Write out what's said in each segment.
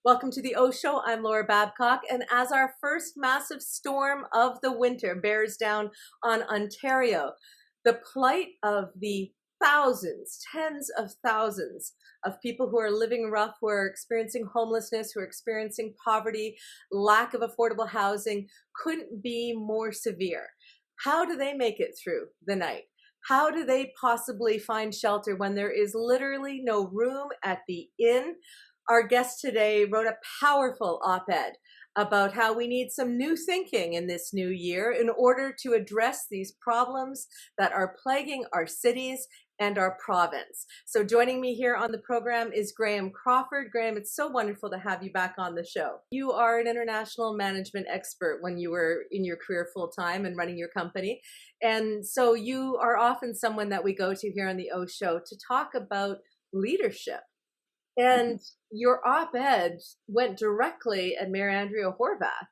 Welcome to the OShow. I'm Laura Babcock, and as our first massive storm of the winter bears down on Ontario, the plight of the thousands, tens of thousands of people who are living rough, who are experiencing homelessness, who are experiencing poverty, lack of affordable housing, couldn't be more severe. How do they make it through the night? How do they possibly find shelter when there is literally no room at the inn? Our guest today wrote a powerful op-ed about how we need some new thinking in this new year in order to address these problems that are plaguing our cities and our province. So joining me here on the program is Graham Crawford. Graham, it's so wonderful to have you back on the show. You are an international management expert when you were in your career full-time and running your company. And so you are often someone that we go to here on the OShow to talk about leadership. And your op-ed went directly at Mayor Andrea Horwath.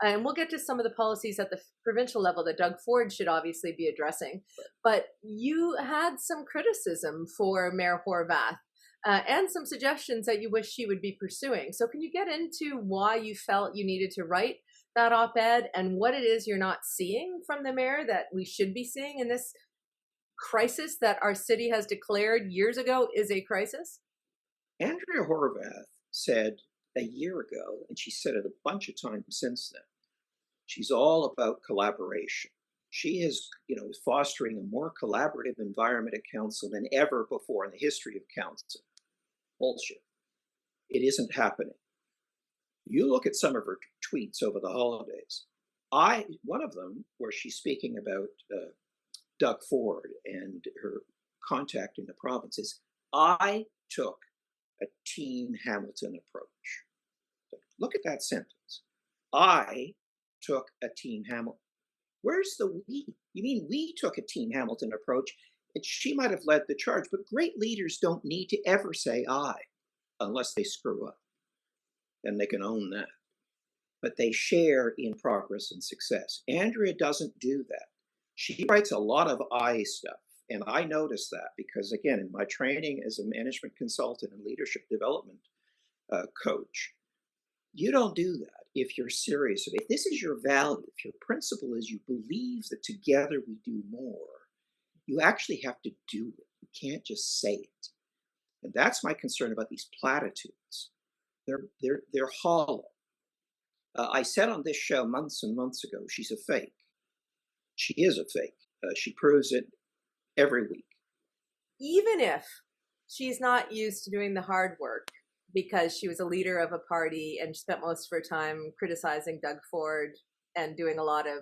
And we'll get to some of the policies at the provincial level that Doug Ford should obviously be addressing. But you had some criticism for Mayor Horwath and some suggestions that you wish she would be pursuing. So can you get into why you felt you needed to write that op-ed and what it is you're not seeing from the mayor that we should be seeing in this crisis that our city has declared years ago is a crisis? Andrea Horwath said a year ago, and she said it a bunch of times since then, she's all about collaboration. She is, fostering a more collaborative environment at council than ever before in the history of council. Bullshit. It isn't happening. You look at some of her tweets over the holidays. One of them, where she's speaking about Doug Ford and her contact in the province, is, I took a Team Hamilton approach. Look at that sentence. I took a Team Hamilton. Where's the we? You mean we took a Team Hamilton approach, and she might have led the charge, but great leaders don't need to ever say I, unless they screw up. Then they can own that. But they share in progress and success. Andrea doesn't do that. She writes a lot of I stuff. And I noticed that because, again, in my training as a management consultant and leadership development coach, you don't do that if you're serious. If this is your value, if your principle is you believe that together we do more, you actually have to do it. You can't just say it. And that's my concern about these platitudes. They're hollow. I said on this show months and months ago, she's a fake. She is a fake. She proves it every week. Even if she's not used to doing the hard work because she was a leader of a party and she spent most of her time criticizing Doug Ford and doing a lot of,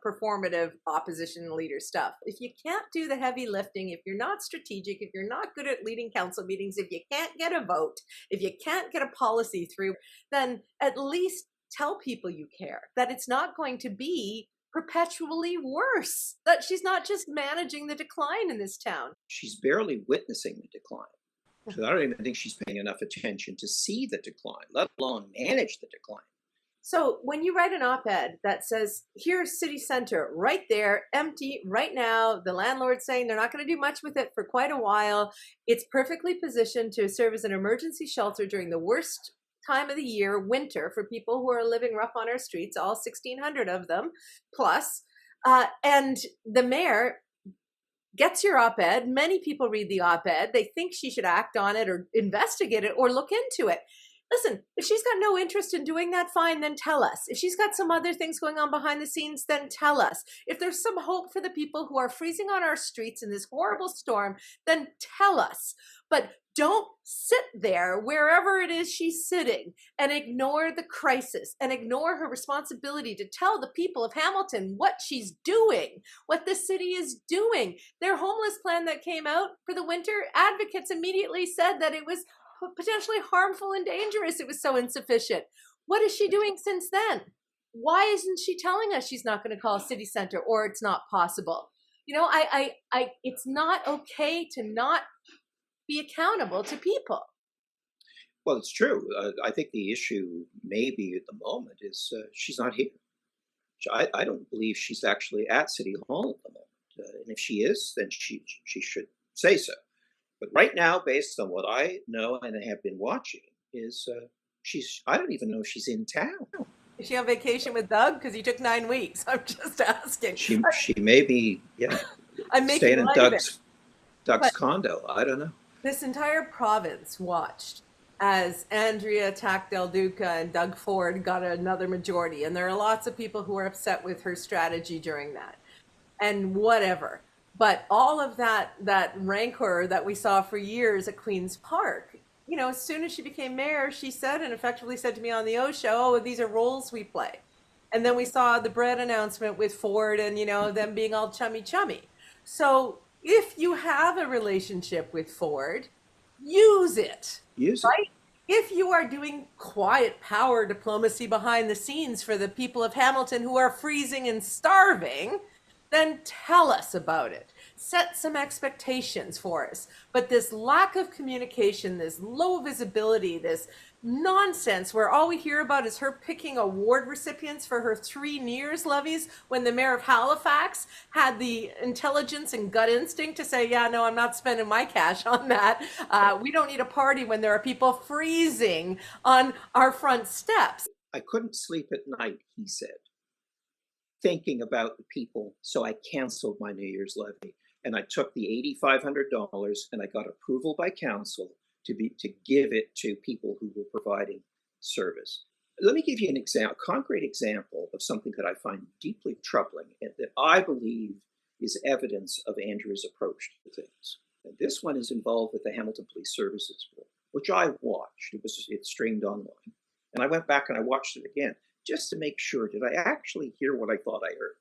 performative opposition leader stuff. If you can't do the heavy lifting, if you're not strategic, if you're not good at leading council meetings, if you can't get a vote, if you can't get a policy through, then at least tell people you care, that it's not going to be perpetually worse, that she's not just managing the decline in this town. She's barely witnessing the decline. So I don't even think she's paying enough attention to see the decline, let alone manage the decline. So when you write an op-ed that says, here's city center right there, empty right now, the landlord's saying they're not going to do much with it for quite a while, it's perfectly positioned to serve as an emergency shelter during the worst time of the year, winter, for people who are living rough on our streets, all 1,600 of them plus, and the mayor gets your op-ed. Many people read the op-ed. They think she should act on it or investigate it or look into it. Listen, if she's got no interest in doing that, fine, then tell us. If she's got some other things going on behind the scenes, then tell us. If there's some hope for the people who are freezing on our streets in this horrible storm, then tell us. But don't sit there wherever it is she's sitting and ignore the crisis and ignore her responsibility to tell the people of Hamilton what she's doing, what the city is doing. Their homeless plan that came out for the winter, advocates immediately said that it was potentially harmful and dangerous. It was so insufficient. What is she doing since then? Why isn't she telling us she's not going to call city center or it's not possible? It's not okay to not be accountable to people. Well, it's true. I think the issue maybe at the moment is she's not here. I don't believe she's actually at City Hall at the moment. And if she is, then she should say so. But right now, based on what I know and have been watching, is I don't even know if she's in town. Is she on vacation with Doug? Because he took 9 weeks. I'm just asking. She may be, yeah, I'm making staying in light of it. Doug's But condo. I don't know. this entire province watched as Andrea attacked Del Duca and Doug Ford got another majority. And there are lots of people who are upset with her strategy during that. And whatever. But all of that rancor that we saw for years at Queen's Park, as soon as she became mayor, she said and effectively said to me on the OShow, "Oh, these are roles we play." And then we saw the bread announcement with Ford and them being all chummy chummy. So if you have a relationship with Ford, use it, Use it. right? If you are doing quiet power diplomacy behind the scenes for the people of Hamilton who are freezing and starving, then tell us about it. Set some expectations for us. But this lack of communication, this low visibility, this nonsense where all we hear about is her picking award recipients for her 3 Nears levies when the mayor of Halifax had the intelligence and gut instinct to say, yeah, no, I'm not spending my cash on that. We don't need a party when there are people freezing on our front steps. I couldn't sleep at night, he said, thinking about the people, so I canceled my New Year's levy. And I took the $8,500 and I got approval by council to give it to people who were providing service. Let me give you a concrete example of something that I find deeply troubling and that I believe is evidence of Andrea's approach to things. And this one is involved with the Hamilton Police Services Board, which I watched. It streamed online. And I went back and I watched it again just to make sure, did I actually hear what I thought I heard?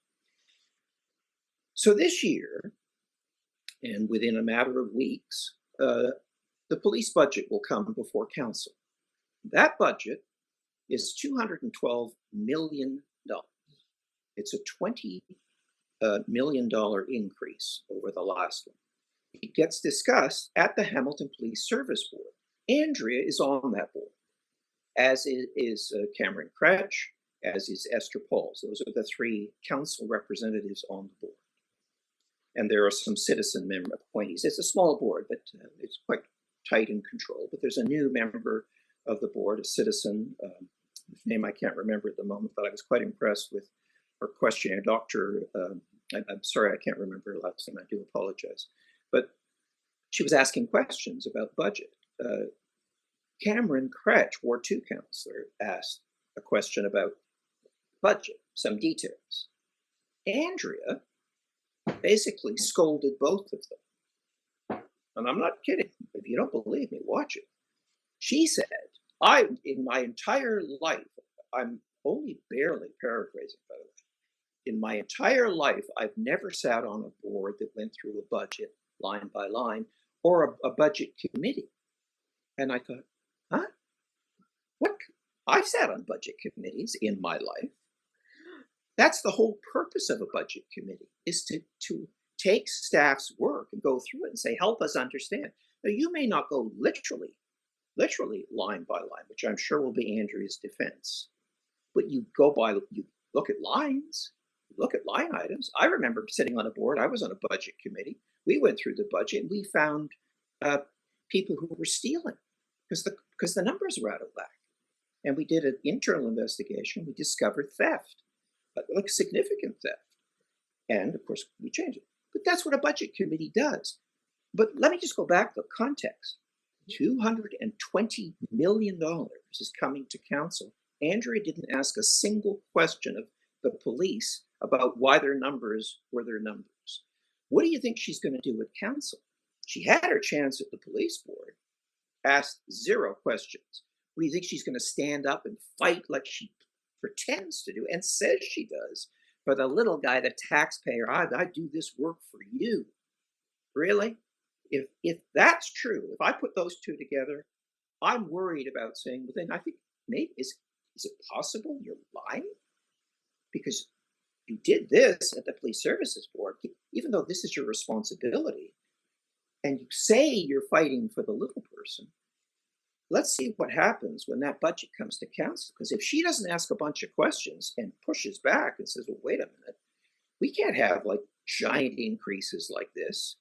So this year, and within a matter of weeks, the police budget will come before council. That budget is $212 million. It's a $20 million increase over the last one. It gets discussed at the Hamilton Police Service Board. Andrea is on that board, as is Cameron Cretch, as is Esther Pauls. Those are the 3 council representatives on the board. And there are some citizen member appointees. It's a small board, but it's quite tight in control. But there's a new member of the board, a citizen, whose name I can't remember at the moment, but I was quite impressed with her questionnaire. I'm sorry, I can't remember her last name. I do apologize. But she was asking questions about budget. Cameron Cretch, Ward 2 councillor, asked a question about budget, some details. Andrea basically scolded both of them. And I'm not kidding. If you don't believe me, watch it. She said, in my entire life, I'm only barely paraphrasing, by the way. In my entire life, I've never sat on a board that went through a budget line by line or a budget committee. And I thought, huh? What? I've sat on budget committees in my life. That's the whole purpose of a budget committee, is to take staff's work and go through it and say, help us understand. Now, you may not go literally line by line, which I'm sure will be Andrea's defense, but you look at lines, you look at line items. I remember sitting on a board, I was on a budget committee. We went through the budget and we found people who were stealing because the numbers were out of whack. And we did an internal investigation. We discovered theft. Like significant theft. And of course, we changed it. But that's what a budget committee does. But let me just go back to context. $220 million is coming to council. Andrea didn't ask a single question of the police about why their numbers were their numbers. What do you think she's going to do with council? She had her chance at the police board, asked 0 questions. What do you think she's going to stand up and fight like she pretends to do and says she does for the little guy, the taxpayer? I do this work for you. Really? If that's true, if I put those 2 together, I'm worried about saying, well, then I think maybe is it possible you're lying? Because you did this at the Police Services Board, even though this is your responsibility, and you say you're fighting for the little person. Let's see what happens when that budget comes to council. Because if she doesn't ask a bunch of questions and pushes back and says, well, wait a minute, we can't have like giant increases like this.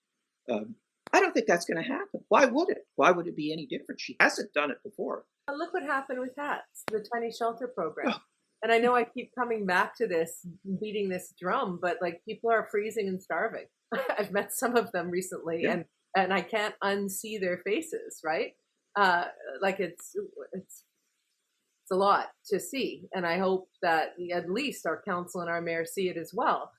I don't think that's going to happen. Why would it? Why would it be any different? She hasn't done it before. But look what happened with hats, the tiny shelter program. Oh, And I know I keep coming back to this, beating this drum, but like people are freezing and starving. I've met some of them recently, yeah. and I can't unsee their faces, right? Like it's a lot to see, and I hope that at least our council and our mayor see it as well,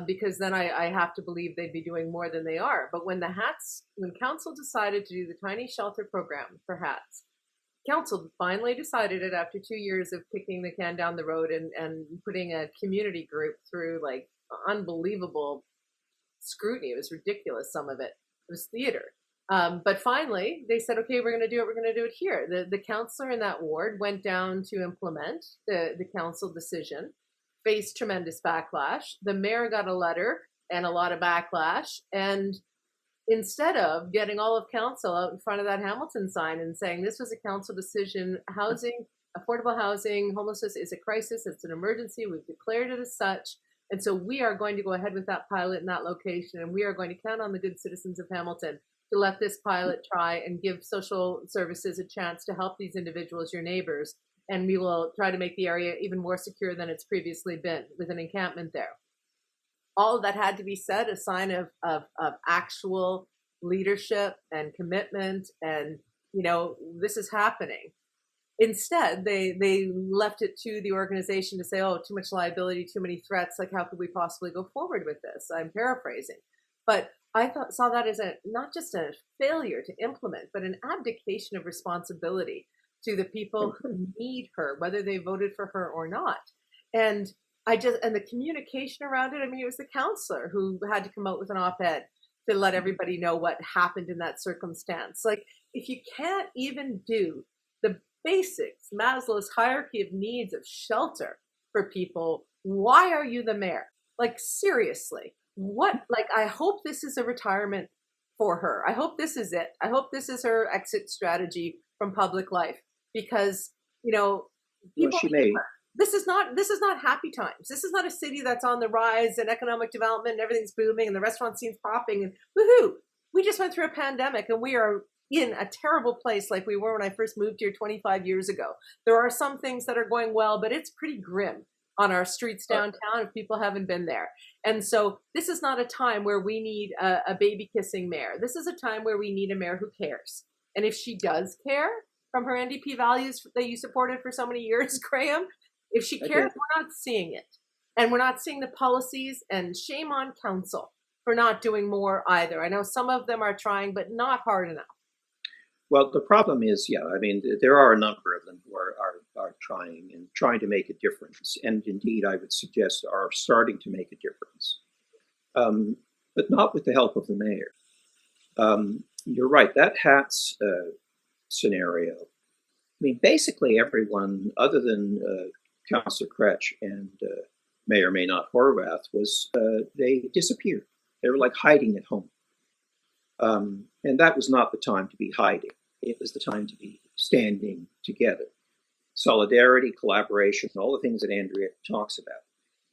because then I have to believe they'd be doing more than they are. But when council decided to do the tiny shelter program for hats, council finally decided it after 2 years of kicking the can down the road and putting a community group through like unbelievable scrutiny. It was ridiculous, some of it. It was theater. But finally, they said, okay, we're going to do it. We're going to do it here. The councillor in that ward went down to implement the council decision, faced tremendous backlash. The mayor got a letter and a lot of backlash. And instead of getting all of council out in front of that Hamilton sign and saying this was a council decision, housing, affordable housing, homelessness is a crisis, it's an emergency, we've declared it as such. And so we are going to go ahead with that pilot in that location, and we are going to count on the good citizens of Hamilton to let this pilot try and give social services a chance to help these individuals, your neighbors, and we will try to make the area even more secure than it's previously been with an encampment there. All of that had to be said, a sign of actual leadership and commitment, and this is happening. Instead, they left it to the organization to say, oh, too much liability, too many threats, like how could we possibly go forward with this? I'm paraphrasing. But I saw that as not just a failure to implement, but an abdication of responsibility to the people who need her, whether they voted for her or not. And the communication around it, I mean, it was the counselor who had to come out with an op-ed to let everybody know what happened in that circumstance. Like, if you can't even do the basics, Maslow's hierarchy of needs of shelter for people, why are you the mayor? Like, seriously, what? Like, I hope this is a retirement for her. I hope this is it. I hope this is her exit strategy from public life, because people Well, she may. This is not happy times. This is not a city that's on the rise and economic development and everything's booming and the restaurant scene's popping and woohoo. We just went through a pandemic and we are in a terrible place like we were when I first moved here 25 years ago. There are some things that are going well, but it's pretty grim on our streets downtown if people haven't been there. And so this is not a time where we need a baby kissing mayor. This is a time where we need a mayor who cares. And if she does care from her NDP values that you supported for so many years, Graham, if she cares, we're not seeing it. And we're not seeing the policies, and shame on council for not doing more either. I know some of them are trying, but not hard enough. Well, the problem is, I mean, there are a number of them who are trying to make a difference. And indeed, I would suggest are starting to make a difference, but not with the help of the mayor. You're right, that hats scenario. I mean, basically everyone other than Councillor Kretsch and Mayor Horwath they disappeared. They were like hiding at home. And that was not the time to be hiding. It was the time to be standing together. Solidarity, collaboration, all the things that Andrea talks about.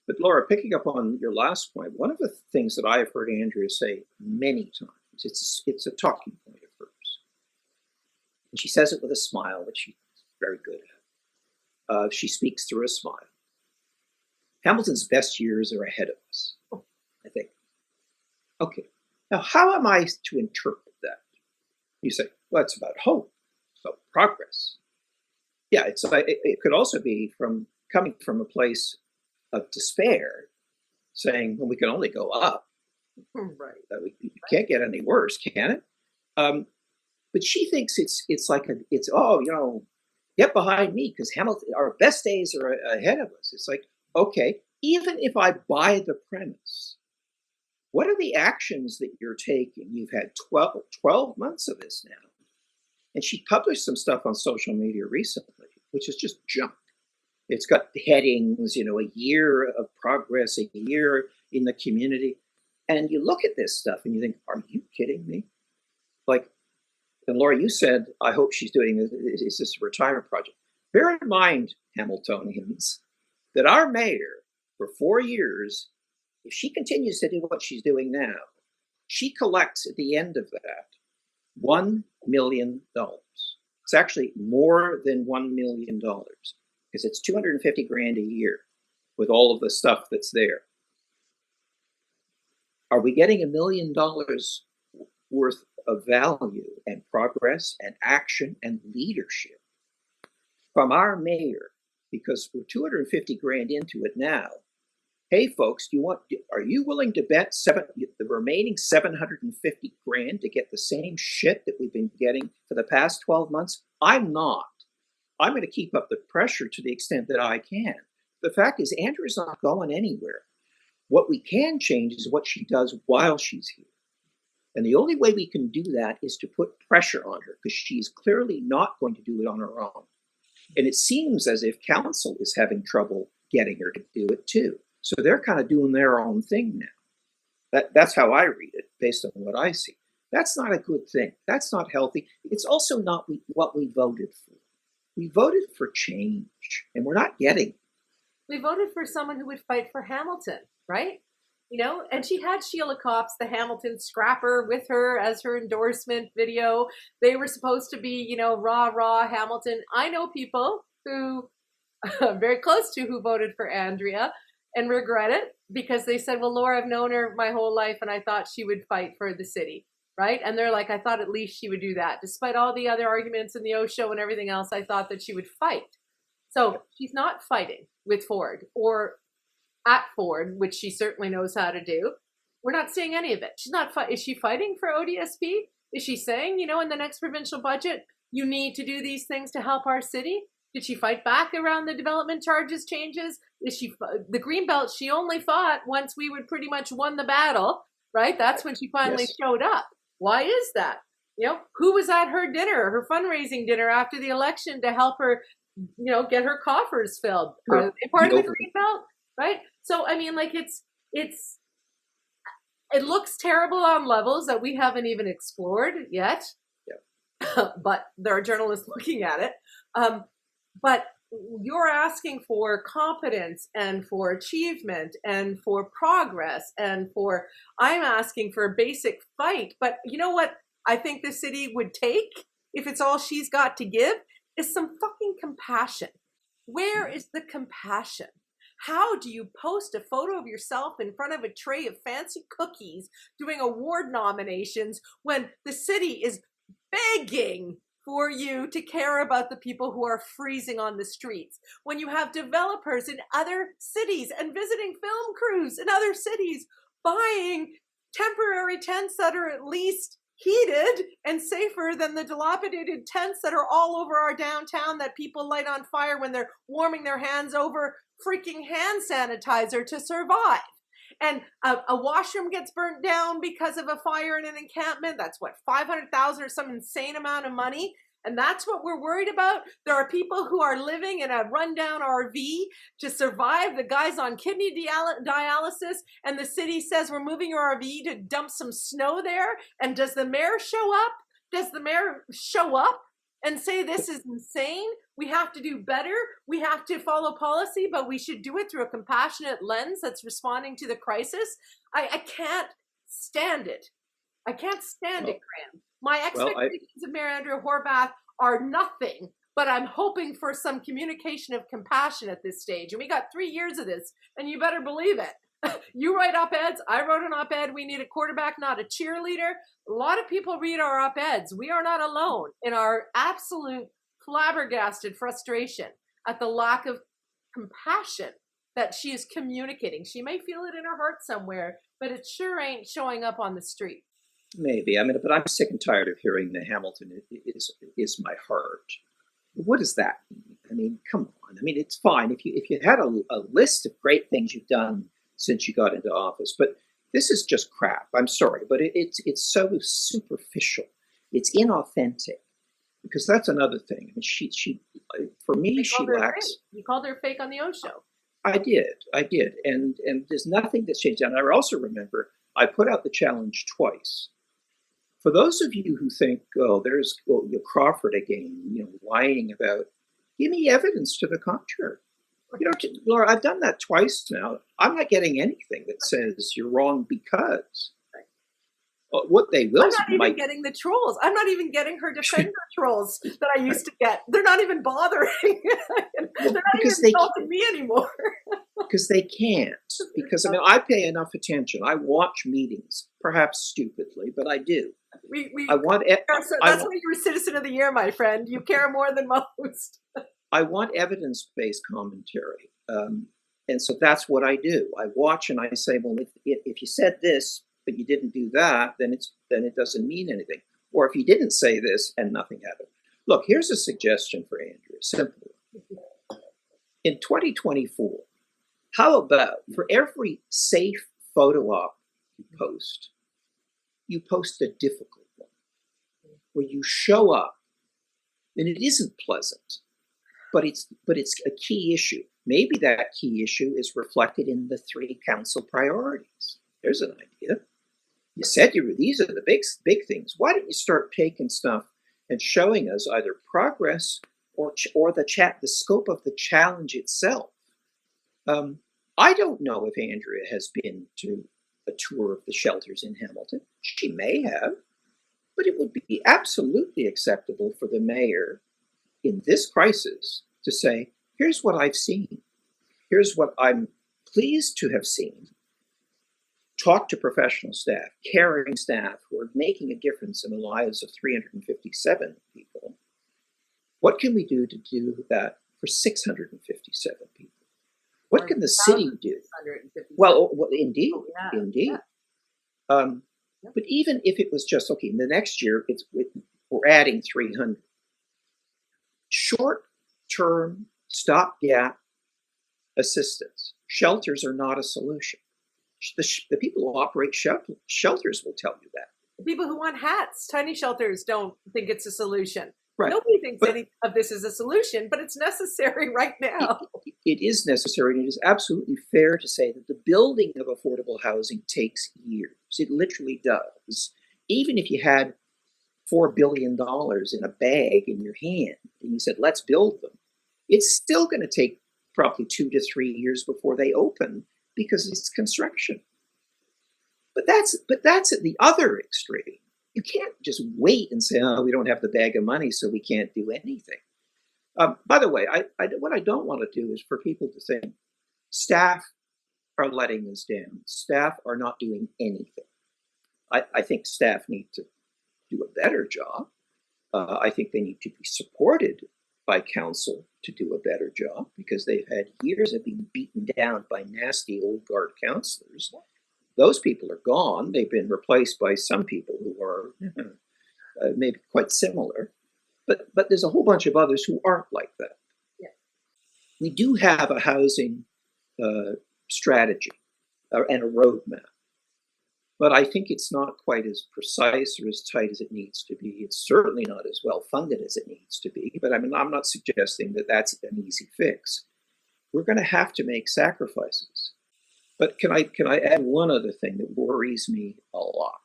But Laura, picking up on your last point, one of the things that I have heard Andrea say many times, it's a talking point of hers. And she says it with a smile, which she's very good at. She speaks through a smile. Hamilton's best years are ahead of us, I think. Okay, now how am I to interpret that? You say, well, it's about hope, it's about progress. Yeah, it could also be coming from a place of despair, saying, well, we can only go up. Right. We can't get any worse, can it? But she thinks it's get behind me because Hamilton, our best days are ahead of us. It's like, okay, even if I buy the premise, what are the actions that you're taking? You've had 12 months of this now. And she published some stuff on social media recently, which is just junk. It's got headings, a year of progress, a year in the community. And you look at this stuff and you think, are you kidding me? Like, and Laura, you said, I hope she's doing this. Is this a retirement project? Bear in mind, Hamiltonians, that our mayor, for 4 years, if she continues to do what she's doing now, She collects at the end of that $1 million. It's actually more than $1 million because it's 250 grand a year with all of the stuff that's there. Are we getting $1 million worth of value and progress and action and leadership from our mayor? Because we're 250 grand into it now. Hey, folks, are you willing to bet the remaining 750 grand to get the same shit that we've been getting for the past 12 months? I'm not. I'm going to keep up the pressure to the extent that I can. The fact is, Andrea's not going anywhere. What we can change is what she does while she's here. And the only way we can do that is to put pressure on her, because she's clearly not going to do it on her own. And it seems as if council is having trouble getting her to do it too. So they're kind of doing their own thing now. That's how I read it, based on what I see. That's not a good thing. That's not healthy. It's also not what we voted for. We voted for change, and we're not getting it. We voted for someone who would fight for Hamilton, right? You know, and she had Sheila Copps, the Hamilton scrapper, with her as her endorsement video. They were supposed to be, you know, rah Hamilton. I know people who I'm very close to who voted for Andrea and regret it because they said, well, Laura, I've known her my whole life and I thought she would fight for the city, right? And they're like, I thought at least she would do that. Despite all the other arguments in the OShow and everything else, I thought that she would fight. So she's not fighting with Ford or at Ford, which she certainly knows how to do. We're not seeing any of it. She's not. Is she fighting for ODSP? Is she saying, you know, in the next provincial budget, you need to do these things to help our city? Did she fight back around the development charges changes? Is she the Greenbelt? She only fought once we would pretty much won the battle, right? That's when she finally showed up. Why is that? You know, who was at her dinner, her fundraising dinner after the election to help her, you know, get her coffers filled? Are they part of the Greenbelt? Right? So, I mean, like, it looks terrible on levels that we haven't even explored yet. Yeah. But there are journalists looking at it. But you're asking for competence and for achievement and for progress and I'm asking for a basic fight. But you know what I think the city would take, if it's all she's got to give, is some fucking compassion. Where is the compassion? How do you post a photo of yourself in front of a tray of fancy cookies doing award nominations when the city is begging for you to care about the people who are freezing on the streets? When you have developers in other cities and visiting film crews in other cities buying temporary tents that are at least heated and safer than the dilapidated tents that are all over our downtown that people light on fire when they're warming their hands over freaking hand sanitizer to survive. And a washroom gets burnt down because of a fire in an encampment. That's what, 500,000 or some insane amount of money. And that's what we're worried about. There are people who are living in a rundown RV to survive. The guy's on kidney dialysis, and the city says we're moving your RV to dump some snow there. And does the mayor show up? Does the mayor show up and say this is insane? We have to do better. We have to follow policy, but we should do it through a compassionate lens that's responding to the crisis. I can't stand it. I can't stand it, Graham. My expectations of Mayor Andrea Horwath are nothing, but I'm hoping for some communication of compassion at this stage. And we got 3 years of this, and you better believe it. You write op-eds. I wrote an op-ed. We need a quarterback, not a cheerleader. A lot of people read our op-eds. We are not alone in our absolute flabbergasted frustration at the lack of compassion that she is communicating. She may feel it in her heart somewhere, but it sure ain't showing up on the street. Maybe. I mean, but I'm sick and tired of hearing the Hamilton is my heart. What does that mean? I mean, come on. I mean, it's fine if you had a list of great things you've done since you got into office, but this is just crap. I'm sorry, but it's so superficial. It's inauthentic, because that's another thing. I mean, she for me, she lacks. You called her fake on the OShow. I did, and there's nothing that's changed. And I also remember I put out the challenge twice. For those of you who think, oh, there's Crawford again, lying about, give me evidence to the contrary. Laura, I've done that twice now. I'm not getting anything that says you're wrong because. What they will I'm not even getting the trolls. I'm not even getting her defender trolls that I used to get. They're not even bothering. They're not because even insulting me anymore. Because they can't. Because I mean, I pay enough attention. I watch meetings, perhaps stupidly, but I do. I want. That's why you're a Citizen of the Year, my friend. You care more than most. I want evidence-based commentary, and so that's what I do. I watch and I say, well, if you said this but you didn't do that, then it doesn't mean anything. Or if you didn't say this and nothing happened. Look, here's a suggestion for Andrea. Simple. In 2024, how about for every safe photo op you post a difficult one where you show up and it isn't pleasant, but it's a key issue. Maybe that key issue is reflected in the 3 council priorities. There's an idea. You said these are the big things. Why don't you start taking stuff and showing us either progress or the scope of the challenge itself? I don't know if Andrea has been to a tour of the shelters in Hamilton. She may have, but it would be absolutely acceptable for the mayor in this crisis to say, here's what I've seen. Here's what I'm pleased to have seen. Talk to professional staff, caring staff who are making a difference in the lives of 357 people. What can we do to do that for 657 people? What can the city do? Well, indeed, indeed. Yeah. But even if it was just, okay, the next year we're adding 300. Short-term, stopgap assistance. Shelters are not a solution. The people who operate shelters will tell you that. The people who want hats, tiny shelters, don't think it's a solution. Right. Nobody thinks any of this is a solution, but it's necessary right now. It is necessary, and it is absolutely fair to say that the building of affordable housing takes years. It literally does. Even if you had $4 billion in a bag in your hand and you said, let's build them, it's still going to take probably 2 to 3 years before they open because it's construction. But that's at the other extreme. You can't just wait and say, oh, we don't have the bag of money, so we can't do anything. By the way, what I don't want to do is for people to think staff are letting us down. Staff are not doing anything. I think staff need to do a better job. I think they need to be supported by council to do a better job because they've had years of being beaten down by nasty old guard councillors. Those people are gone. They've been replaced by some people who are maybe quite similar. But there's a whole bunch of others who aren't like that. Yeah. We do have a housing strategy and a roadmap. But I think it's not quite as precise or as tight as it needs to be. It's certainly not as well funded as it needs to be. But I mean, I'm not suggesting that that's an easy fix. We're going to have to make sacrifices. But can I add one other thing that worries me a lot?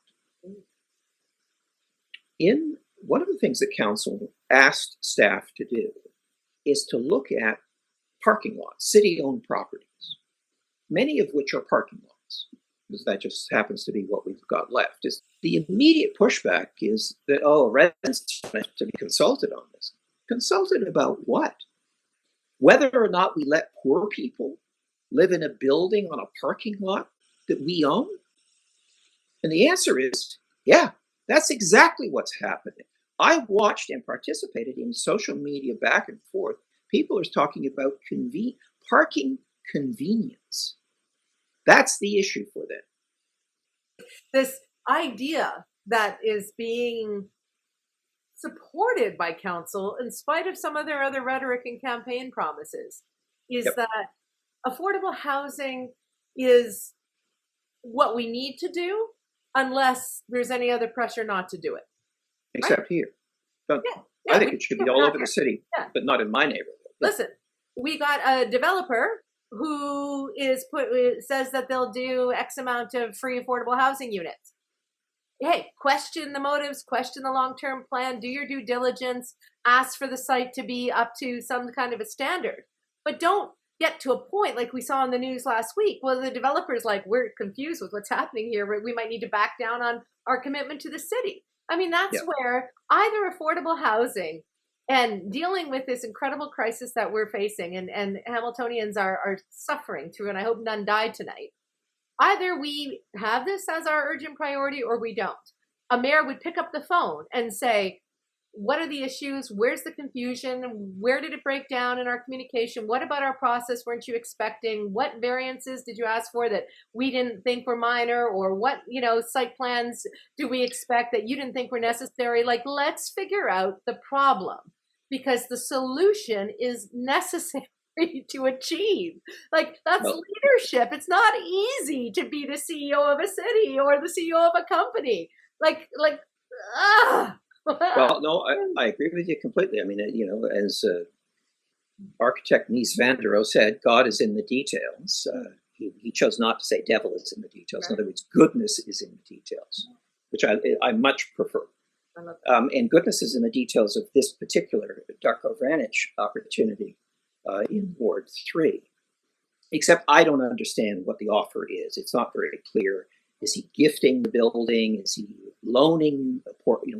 In one of the things that council asked staff to do is to look at parking lots, city-owned properties, many of which are parking lots. Because that just happens to be what we've got left. Is the immediate pushback is that, residents have to be consulted on this. Consulted about what? Whether or not we let poor people live in a building on a parking lot that we own? And the answer is, yeah, that's exactly what's happening. I watched and participated in social media back and forth. People are talking about parking convenience. That's the issue for them. This idea that is being supported by council, in spite of some of their other rhetoric and campaign promises, is that affordable housing is what we need to do unless there's any other pressure not to do it. Except here. I think it should be all over the city, but not in my neighborhood. Listen, we got a developer who says that they'll do X amount of free affordable housing units. Hey, question the motives, question the long-term plan, do your due diligence, ask for the site to be up to some kind of a standard. But don't get to a point like we saw in the news last week. Well, the developers like, we're confused with what's happening here. We might need to back down on our commitment to the city. I mean, that's where either affordable housing and dealing with this incredible crisis that we're facing and Hamiltonians are suffering through, and I hope none die tonight. Either we have this as our urgent priority or we don't. A mayor would pick up the phone and say, what are the issues? Where's the confusion? Where did it break down in our communication? What about our process weren't you expecting? What variances did you ask for that we didn't think were minor? Or what, site plans do we expect that you didn't think were necessary? Like, let's figure out the problem, because the solution is necessary to achieve. Like, that's leadership. It's not easy to be the CEO of a city or the CEO of a company. Well, no, I agree with you completely. I mean, as architect Mies van der Rohe said, God is in the details. He chose not to say devil is in the details. Right. In other words, goodness is in the details, which I much prefer. And goodness is in the details of this particular Darko Vranic opportunity in Ward 3. Except I don't understand what the offer is. It's not very clear. Is he gifting the building? Is he loaning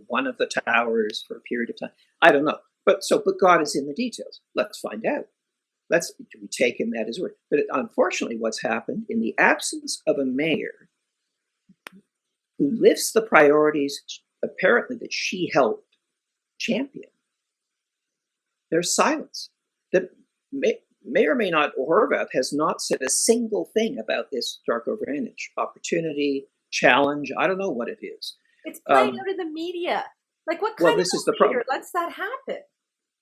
one of the towers for a period of time? I don't know. But God is in the details. Let's find out. Do we take him at his word? But unfortunately, what's happened in the absence of a mayor who lifts the priorities apparently that she helped champion, there's silence. The Mayor Horwath has not said a single thing about this Darko Vranic opportunity, challenge. I don't know what it is. It's playing out in the media. Like, what kind of leader lets that happen?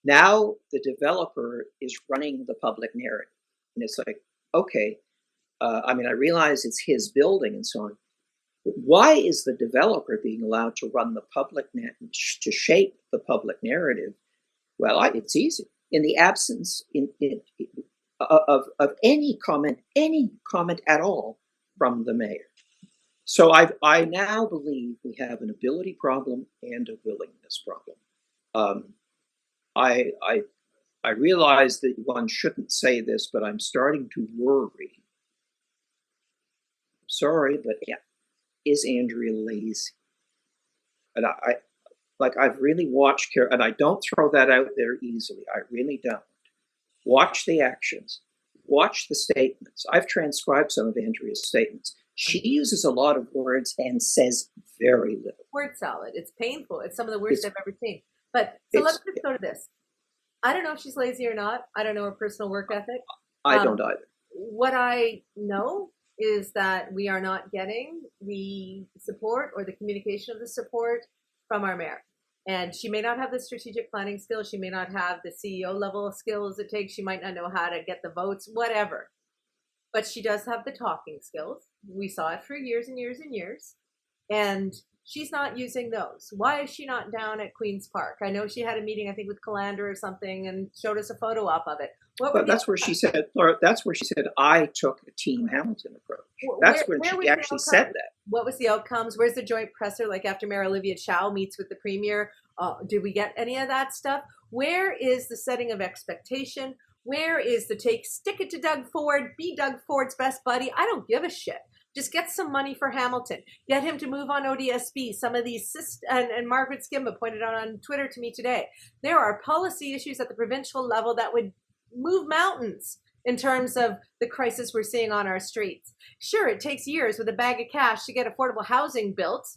Now the developer is running the public narrative. And it's like, okay, I realize it's his building and so on. But why is the developer being allowed to run the public to shape the public narrative? Well, it's easy. In the absence of any comment at all from the mayor. So I now believe we have an ability problem and a willingness problem. I realize that one shouldn't say this, but I'm starting to worry. Sorry, but is Andrea lazy? And I've really watched care, and I don't throw that out there easily. I really don't. Watch the actions. Watch the statements. I've transcribed some of Andrea's statements. She uses a lot of words and says very little. Word salad. It's painful. It's some of the worst I've ever seen. But so let's just go to this. I don't know if she's lazy or not. I don't know her personal work ethic. I don't either. What I know is that we are not getting the support or the communication of the support from our mayor. And she may not have the strategic planning skills. She may not have the CEO level skills it takes. She might not know how to get the votes, whatever. But she does have the talking skills. We saw it for years and years and years. And she's not using those. Why is she not down at Queen's Park? I know she had a meeting, I think, with Calandra or something and showed us a photo op of it. That's where she said, Laura, that's where she said, I took a Team Hamilton approach. That's when she actually said that. What was the outcomes? Where's the joint presser? Like after Mayor Olivia Chow meets with the Premier, did we get any of that stuff? Where is the setting of expectation? Where is the stick it to Doug Ford, be Doug Ford's best buddy? I don't give a shit. Just get some money for Hamilton. Get him to move on ODSP. Some of these, and Margaret Skimba pointed out on Twitter to me today, there are policy issues at the provincial level that would move mountains in terms of the crisis we're seeing on our streets. Sure, it takes years with a bag of cash to get affordable housing built,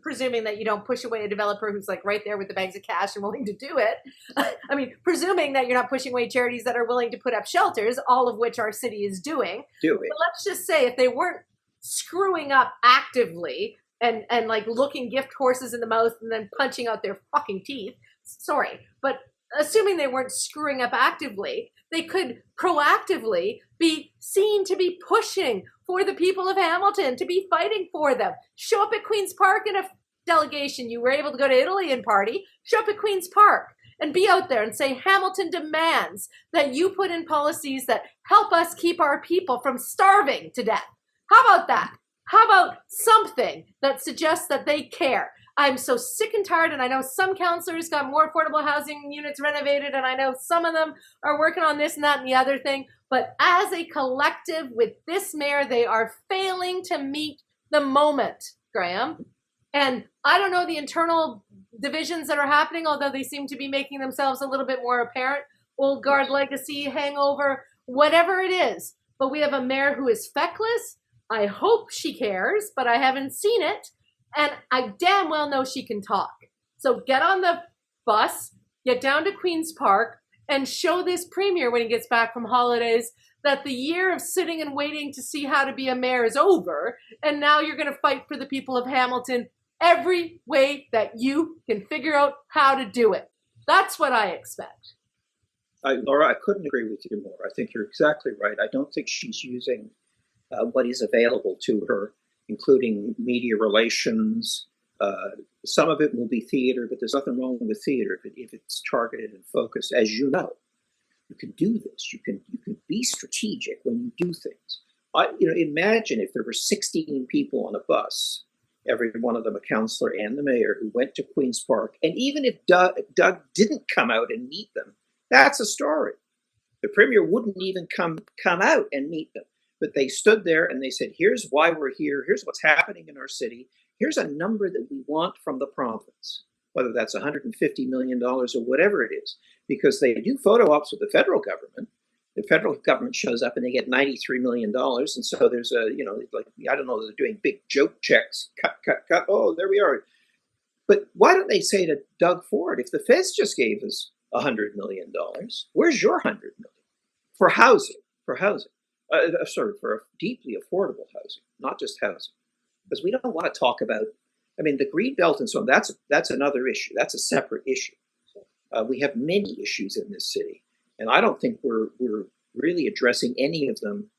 presuming that you don't push away a developer who's like right there with the bags of cash and willing to do it. I mean, presuming that you're not pushing away charities that are willing to put up shelters, all of which our city is doing. But let's just say if they weren't screwing up actively and like looking gift horses in the mouth and then punching out their fucking teeth, sorry, but assuming they weren't screwing up actively, they could proactively be seen to be pushing for the people of Hamilton, to be fighting for them. Show up at Queen's Park in a delegation. You were able to go to Italy and party. Show up at Queen's Park and be out there and say, Hamilton demands that you put in policies that help us keep our people from starving to death. How about that? How about something that suggests that they care? I'm so sick and tired, and I know some councillors got more affordable housing units renovated, and I know some of them are working on this and that and the other thing. But as a collective with this mayor, they are failing to meet the moment, Graham. And I don't know the internal divisions that are happening, although they seem to be making themselves a little bit more apparent. Old guard legacy, hangover, whatever it is. But we have a mayor who is feckless. I hope she cares, but I haven't seen it. And I damn well know she can talk. So get on the bus, get down to Queen's Park, and show this premier when he gets back from holidays that the year of sitting and waiting to see how to be a mayor is over. And now you're going to fight for the people of Hamilton every way that you can figure out how to do it. That's what I expect. Laura, I couldn't agree with you more. I think you're exactly right. I don't think she's using what is available to her, including media relations. Some of it will be theater, but there's nothing wrong with theater if it's targeted and focused. As you know, you can do this. You can be strategic when you do things. Imagine if there were 16 people on a bus, every one of them a councillor and the mayor, who went to Queen's Park, and even if Doug didn't come out and meet them, that's a story. The premier wouldn't even come out and meet them. But they stood there and they said, here's why we're here. Here's what's happening in our city. Here's a number that we want from the province, whether that's $150 million or whatever it is, because they do photo ops with the federal government. The federal government shows up and they get $93 million. And so there's I don't know, they're doing big joke checks, cut. Oh, there we are. But why don't they say to Doug Ford, if the feds just gave us $100 million, where's your $100 million? For housing. For deeply affordable housing, not just housing. Because we don't want to talk about, the green belt and so on, that's another issue. That's a separate issue. We have many issues in this city, and I don't think we're really addressing any of them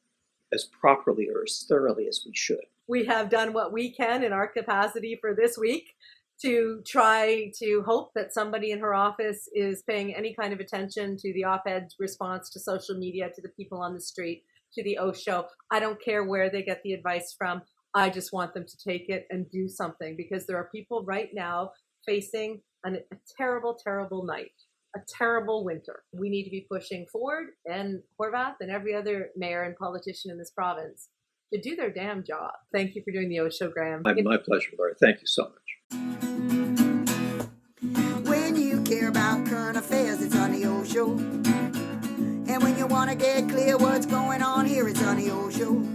as properly or as thoroughly as we should. We have done what we can in our capacity for this week to try to hope that somebody in her office is paying any kind of attention to the op-ed response to social media, to the people on the street, to the OShow. I don't care where they get the advice from. I just want them to take it and do something, because there are people right now facing a terrible, terrible night, a terrible winter. We need to be pushing Ford and Horwath and every other mayor and politician in this province to do their damn job. Thank you for doing the OShow, Graham. My pleasure, Laura. Thank you so much. When you care about current affairs, it's on the OShow. And when you want to get clear what's going on here, it's on the OShow.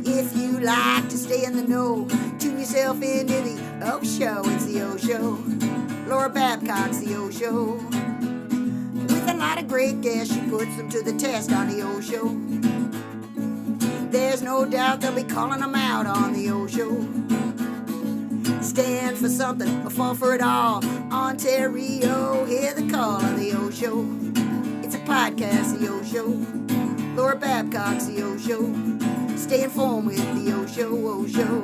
If you like to stay in the know, tune yourself into the OShow. It's the OShow. Laura Babcock's the OShow. With a lot of great guests, she puts them to the test on the OShow. There's no doubt they'll be calling them out on the OShow. Stand for something or fall for it all. Ontario, hear the call on the OShow. It's a podcast, the OShow. Laura Babcock's the OShow. Stay informed with the OShow, OShow.